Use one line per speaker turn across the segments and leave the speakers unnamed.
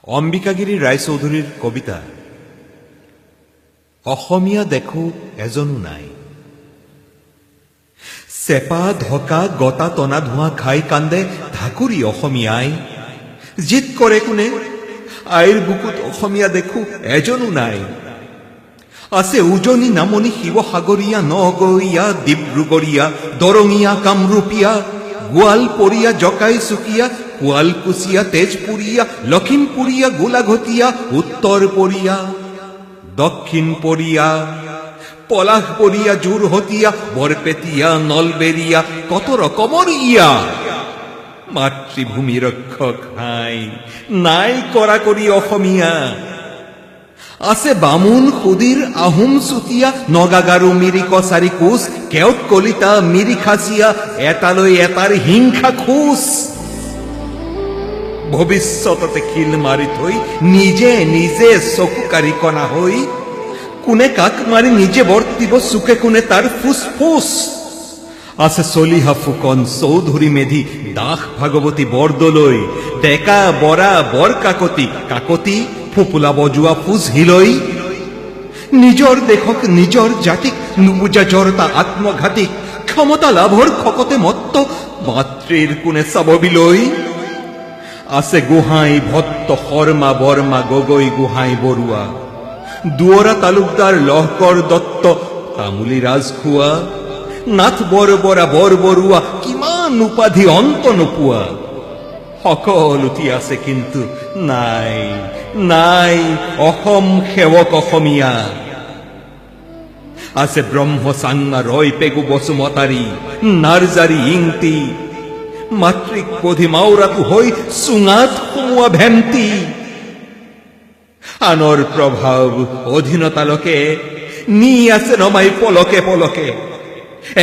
অম্বিকাগিৰি ৰায়চৌধুৰীৰ কবিতা অসমীয়া দেখো এজনো নাই। চেপা ধকা গতা টনা ধোঁৱা খাই কান্দে ঢাকুৰি অসমীয়াই। জিত কৰে কোনে আইৰ বুকুত অসমীয়া দেখো এজনো নাই। আছে উজনি নামনি শিৱসাগৰীয়া নগৰীয়া ডিব্ৰুগড়ীয়া দৰঙীয়া কামৰূপীয়া গোৱালপৰীয়া জকাইচুকীয়া শুৱালকুছিয়া তেজপুৰীয়া লখিমপুৰীয়া গোলাঘটীয়া উত্তৰপৰীয়া দক্ষিণপৰীয়া পলাশপৰীয়া যোৰহতীয়া বৰপেটীয়া নলবেৰীয়া কত ৰকমৰ ইয়া। মাতৃভূমি ৰক্ষক হাই নাই কৰা কৰি অসমীয়া। আছে বামুণ সুদীৰ আহোম চুতীয়া নগাগাৰু মিৰি কছাৰী কোচ কেওট কলিতা মিৰি খাচিয়া এটালৈ এটাৰ হিংসা খোজ। ভৱিষ্যততে শিল মাৰি থৈ নিজে নিজে চকু কাৰি কণা হৈ কোনে কাক মাৰি নিজে বৰ্তিব চুকে কোনে তাৰ ফুচফুচ। আছে চলিহা ফুকন চৌধুৰী মেধি দাস ভাগৱতী বৰদলৈ ডেকা বৰা বৰ কাকতি কাকতি ফুপুলা বজোৱা ফুজ হিলৈ। নিজৰ দেশক নিজৰ জাতিক নুবুজা জৰতা আত্মঘাতিক ক্ষমতা লাভৰ খকতে মত্ত মাতৃৰ কোনে চাব বিলৈ। আছে গোহাঁই ভট্ট শৰ্মা বৰ্মা গগৈ গোহাঁই বৰুৱা দুৱৰা তালুকদাৰ লহকৰ দত্ত তামুলী ৰাজখোৱা নাথ বৰবৰা বৰবৰুৱা কিমান উপাধি অন্ত নোপোৱা। সকলোটি আছে কিন্তু নাই নাই অসম সেৱক অসমীয়া। আছে ব্ৰহ্ম চাংমা ৰয় পেগু বসুমতাৰী নাৰ্জাৰী ইংতি মাতৃক পধি মাওৰাটো হৈ চুঙাত সোমোৱা ভেমতি। আনৰ প্ৰভাৱ অধীনতালকে নি আছে নমাই পলকে পলকে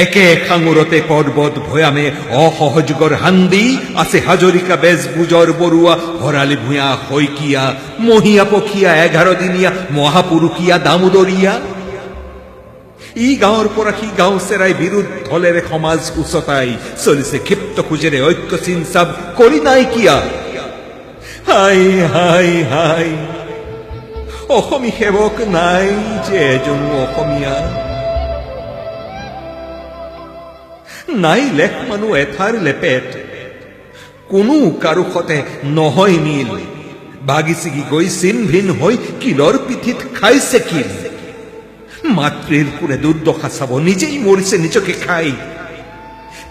একে খাঙুৰতে পৰ্বত ভৈয়ামে অসহযোগৰ হান্দি। আছে হাজৰিকা বেজবুজৰ বৰুৱা ভৰালী ভূঞা শইকীয়া মহীয়া পখীয়া 11 দিনীয়া মহাপুৰুষীয়া দামোদৰীয়া। ই গাঁৱৰ পৰা সি গাঁও চেৰাই বিৰুদ্ধ হলেৰে সমাজ উচতাই চলিছে ক্ষিপ্ত খোজেৰে ঐক্য চিনচাব কৰি নাইকিয়া। হাই হাই হাই অসমী সেৱক নাই যে এজনো অসমীয়া। নাই লেখ মানুহ এঠাৰ লেপেট কোনো কাৰো সতে নহয় নীল। ভাগি ছিগি গৈ চিন ভিন হৈ কিলৰ পিঠিত খাইছে কিল। মাতৃৰ কোনে দুৰ্দশা চাব নিজেই মৰিছে নিজকে খাই।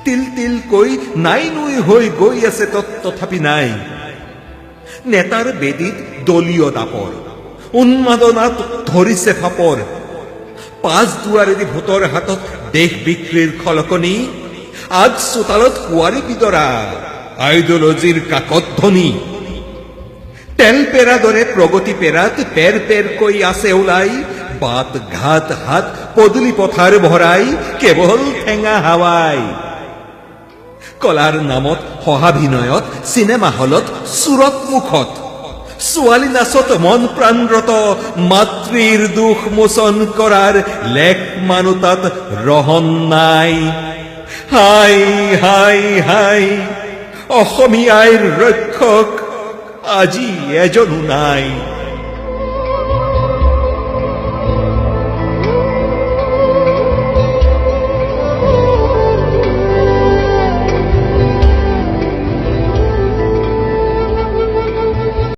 তিল তিল কৈ নাই নৈ হৈ গৈ আছে তথাপি নাই। নেতাৰ বেদীত দলীয় দাপৰ উন্মাদনাত ধৰিছে ফাপৰ। পাঁচ দুৱাৰেদি ভোটৰ হাতত দেশ বিক্ৰীৰ খলকনি আগ চোতালত কুঁৱাৰী বিদৰা আইডিঅলজিৰ কাকত ধ্বনি। তেল পেৰা দৰে প্ৰগতি পেৰাত পেৰ পেৰকৈ আছে ওলাই বাট ঘাট হাত পদূলি পথাৰ ভৰাই কেৱল ঠেঙা হাৱাই। কলাৰ নামত সহাভিনয়ত চিনেমা হলত চুৰত মুখত ছোৱালী নাচত মন প্ৰাণৰত মাতৃৰ দুখ মোচন কৰাৰ লেখ মানুহ তাত ৰহন নাই। হাই হাই হাই অসমীয়াৰ ৰক্ষক আজি এজনো নাই।